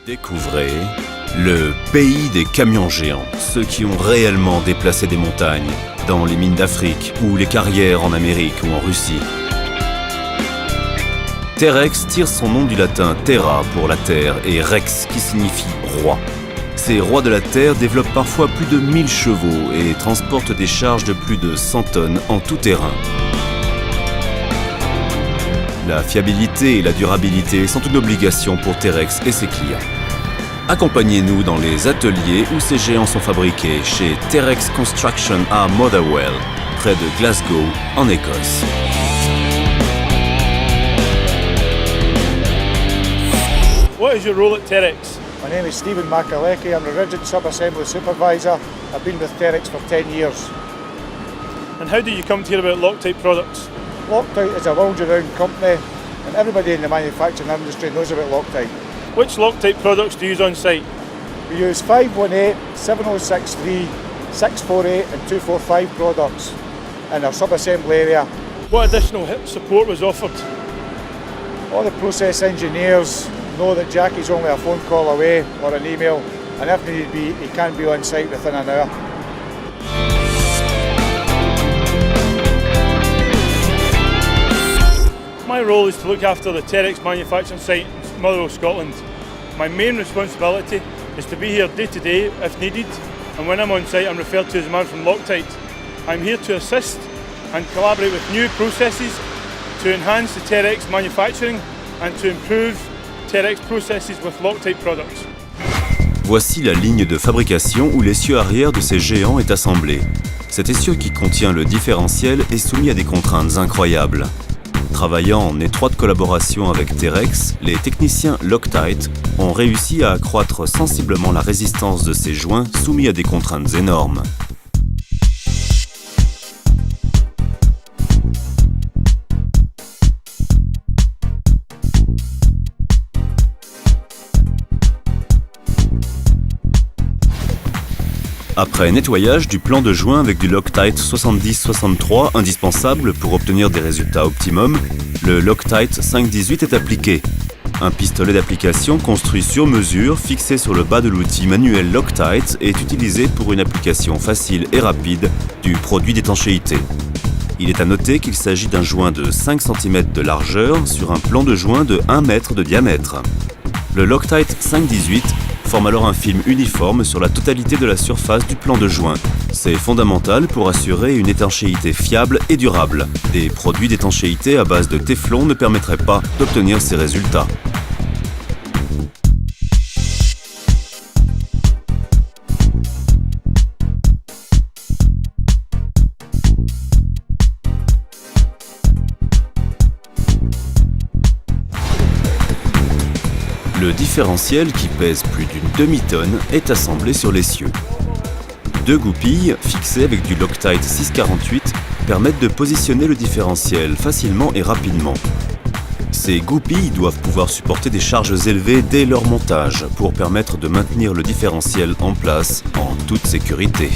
Découvrez le pays des camions géants, ceux qui ont réellement déplacé des montagnes, dans les mines d'Afrique ou les carrières en Amérique ou en Russie. Terex tire son nom du latin terra pour la terre et rex qui signifie roi. Ces rois de la terre développent parfois plus de 1000 chevaux et transportent des charges de plus de 100 tonnes en tout terrain. La fiabilité et la durabilité sont une obligation pour Terex et ses clients. Accompagnez-nous dans les ateliers où ces géants sont fabriqués chez Terex Construction à Motherwell, près de Glasgow, en Écosse. What is your role at Terex? My name is Stephen Makalecki. I'm a rigid sub-assembly supervisor. I've been with Terex for 10 years. And how did you come to hear about Loctite products? Loctite is a world-renowned company and everybody in the manufacturing industry knows about Loctite. Which Loctite products do you use on site? We use 518, 7063, 648 and 245 products in our sub-assembly area. What additional support was offered? All the process engineers know that Jackie's only a phone call away or an email, and if need be, he can be on site within an hour. My role is to look after the Terex manufacturing site in Motherwell, Scotland. My main responsibility is to be here day to day if needed, and when I'm on site I'm referred to as a man from Loctite. I'm here to assist and collaborate with new processes to enhance the Terex manufacturing and to improve Terex processes with Loctite products. Voici la ligne de fabrication où l'essieu arrière de ces géants est assemblé. Cet essieu qui contient le différentiel est soumis à des contraintes incroyables. Travaillant en étroite collaboration avec Terex, les techniciens Loctite ont réussi à accroître sensiblement la résistance de ces joints soumis à des contraintes énormes. Après nettoyage du plan de joint avec du Loctite 70-63 indispensable pour obtenir des résultats optimum, le Loctite 518 est appliqué. Un pistolet d'application construit sur mesure, fixé sur le bas de l'outil manuel Loctite, est utilisé pour une application facile et rapide du produit d'étanchéité. Il est à noter qu'il s'agit d'un joint de 5 cm de largeur sur un plan de joint de 1 mètre de diamètre. Le Loctite 518 forme alors un film uniforme sur la totalité de la surface du plan de joint. C'est fondamental pour assurer une étanchéité fiable et durable. Des produits d'étanchéité à base de téflon ne permettraient pas d'obtenir ces résultats. Le différentiel, qui pèse plus d'une demi-tonne, est assemblé sur l'essieu. 2 goupilles, fixées avec du Loctite 648, permettent de positionner le différentiel facilement et rapidement. Ces goupilles doivent pouvoir supporter des charges élevées dès leur montage pour permettre de maintenir le différentiel en place en toute sécurité.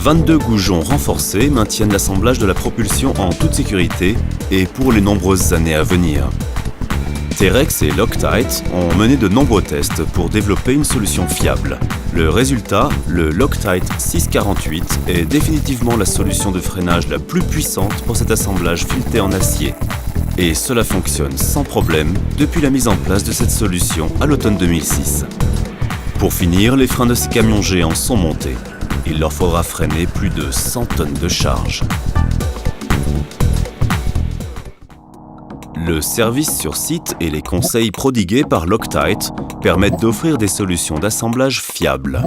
« 22 goujons renforcés maintiennent l'assemblage de la propulsion en toute sécurité et pour les nombreuses années à venir. Terex et Loctite ont mené de nombreux tests pour développer une solution fiable. Le résultat, le Loctite 648, est définitivement la solution de freinage la plus puissante pour cet assemblage fileté en acier. Et cela fonctionne sans problème depuis la mise en place de cette solution à l'automne 2006. Pour finir, les freins de ces camions géants sont montés. Il leur faudra freiner plus de 100 tonnes de charge. Le service sur site et les conseils prodigués par Loctite permettent d'offrir des solutions d'assemblage fiables.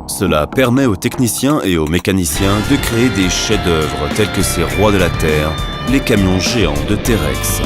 Cela permet aux techniciens et aux mécaniciens de créer des chefs-d'œuvre tels que ces rois de la terre, les camions géants de Terex.